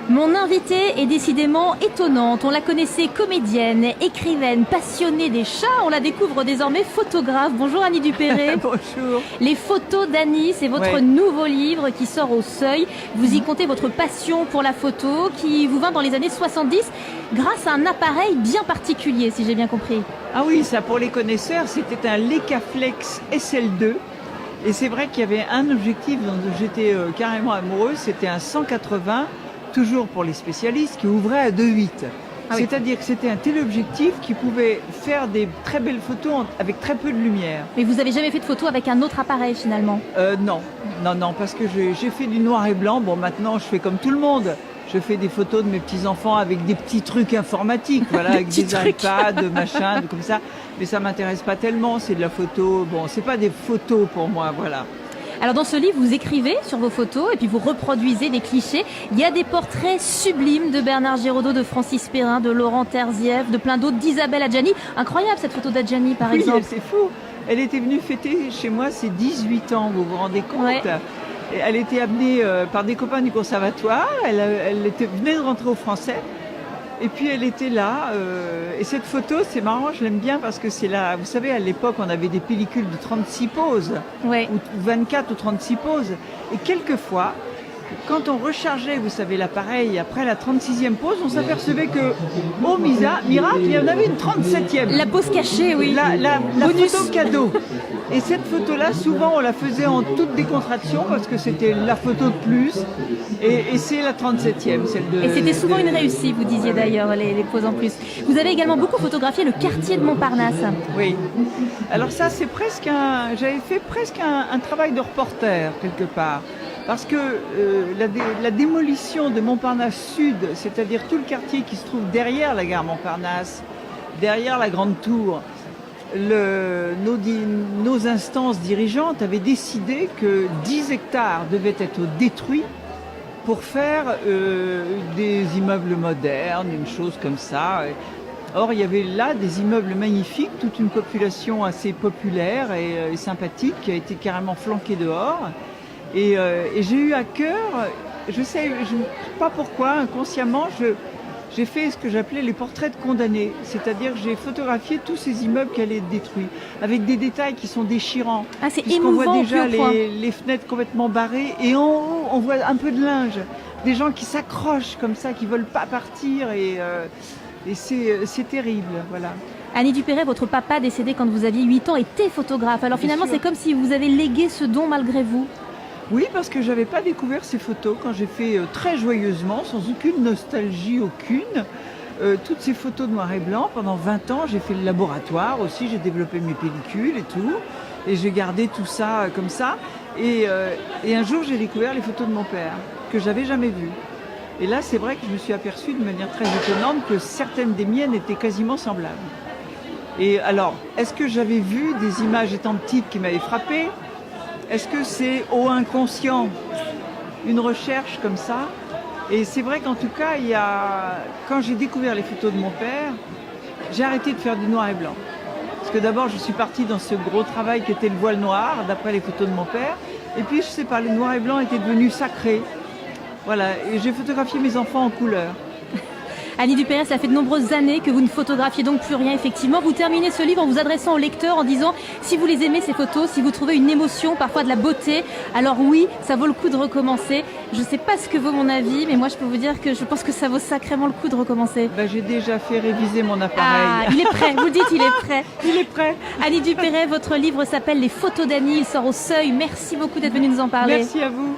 Mon invitée est décidément étonnante. On la connaissait comédienne, écrivaine, passionnée des chats. On la découvre désormais photographe. Bonjour Annie Dupéré. Bonjour. Les photos d'Annie, c'est votre nouveau livre qui sort au Seuil. Vous y comptez votre passion pour la photo qui vous vint dans les années 70 grâce à un appareil bien particulier, si j'ai bien compris. Ah oui, ça pour les connaisseurs, c'était un Leicaflex SL2. Et c'est vrai qu'il y avait un objectif dont j'étais carrément amoureuse, c'était un 180, toujours pour les spécialistes, qui ouvrait à 2.8. C'est-à-dire que c'était un téléobjectif qui pouvait faire des très belles photos avec très peu de lumière. Mais vous avez jamais fait de photos avec un autre appareil finalement? Non, parce que j'ai fait du noir et blanc. Bon, maintenant je fais comme tout le monde. Je fais des photos de mes petits-enfants avec des petits trucs informatiques, voilà, avec des iPads, machin, comme ça. Mais ça m'intéresse pas tellement, c'est de la photo. Bon, c'est pas des photos pour moi, voilà. Alors dans ce livre, vous écrivez sur vos photos et puis vous reproduisez des clichés. Il y a des portraits sublimes de Bernard Giraudot, de Francis Perrin, de Laurent Terzieff, de plein d'autres, d'Isabelle Adjani. Incroyable cette photo d'Adjani par exemple. Oui, c'est fou. Elle était venue fêter chez moi ses 18 ans, vous vous rendez compte? Elle était amenée par des copains du conservatoire, elle venait de rentrer au Français. Et puis elle était là, et cette photo, c'est marrant, je l'aime bien parce que c'est là, vous savez, à l'époque, on avait des pellicules de 36 poses, ou 24 ou 36 poses. Et quelquefois, quand on rechargeait, vous savez, l'appareil, après la 36e pose, on s'apercevait que, oh miracle, il y en avait une 37e. La pose cachée, oui. La photo cadeau. Et cette photo-là, souvent, on la faisait en toute décontraction parce que c'était la photo de plus. Et c'est la 37e, celle de... Et c'était souvent une réussite, vous disiez d'ailleurs, les poses en plus. Vous avez également beaucoup photographié le quartier de Montparnasse. Oui. Alors ça, c'est presque j'avais fait presque un travail de reporter, quelque part. Parce que la démolition de Montparnasse Sud, c'est-à-dire tout le quartier qui se trouve derrière la gare Montparnasse, derrière la Grande Tour, nos instances dirigeantes avaient décidé que 10 hectares devaient être détruits pour faire des immeubles modernes, une chose comme ça. Or, il y avait là des immeubles magnifiques, toute une population assez populaire et sympathique qui a été carrément flanquée dehors. Et j'ai eu à cœur, je sais pas pourquoi, inconsciemment, j'ai fait ce que j'appelais les portraits de condamnés. C'est-à-dire que j'ai photographié tous ces immeubles qui allaient être détruits, avec des détails qui sont déchirants. Ah, c'est émouvant. On voit déjà les fenêtres complètement barrées, et en haut, on voit un peu de linge. Des gens qui s'accrochent comme ça, qui veulent pas partir, et c'est terrible, voilà. Annie Dupéré, votre papa décédé quand vous aviez 8 ans était photographe. Alors finalement, c'est comme si vous avez légué ce don malgré vous. Oui, parce que j'avais pas découvert ces photos quand j'ai fait très joyeusement, sans aucune nostalgie, toutes ces photos de noir et blanc. Pendant 20 ans, j'ai fait le laboratoire aussi, j'ai développé mes pellicules et tout. Et j'ai gardé tout ça comme ça. Et un jour, j'ai découvert les photos de mon père, que j'avais jamais vues. Et là, c'est vrai que je me suis aperçue de manière très étonnante que certaines des miennes étaient quasiment semblables. Et alors, est-ce que j'avais vu des images étant petite qui m'avaient frappée ? Est-ce que c'est au inconscient une recherche comme ça? Et c'est vrai qu'en tout cas, quand j'ai découvert les photos de mon père, j'ai arrêté de faire du noir et blanc. Parce que d'abord, je suis partie dans ce gros travail qui était le voile noir, d'après les photos de mon père. Et puis, je sais pas, le noir et blanc était devenu sacré. Voilà, et j'ai photographié mes enfants en couleur. Annie Dupéré, ça fait de nombreuses années que vous ne photographiez donc plus rien, effectivement. Vous terminez ce livre en vous adressant au lecteur en disant si vous les aimez, ces photos, si vous trouvez une émotion, parfois de la beauté, alors oui, ça vaut le coup de recommencer. Je ne sais pas ce que vaut mon avis, mais moi je peux vous dire que je pense que ça vaut sacrément le coup de recommencer. J'ai déjà fait réviser mon appareil. Ah, il est prêt, vous le dites, il est prêt. Il est prêt. Annie Dupéré, votre livre s'appelle Les photos d'Annie, il sort au Seuil. Merci beaucoup d'être venue nous en parler. Merci à vous.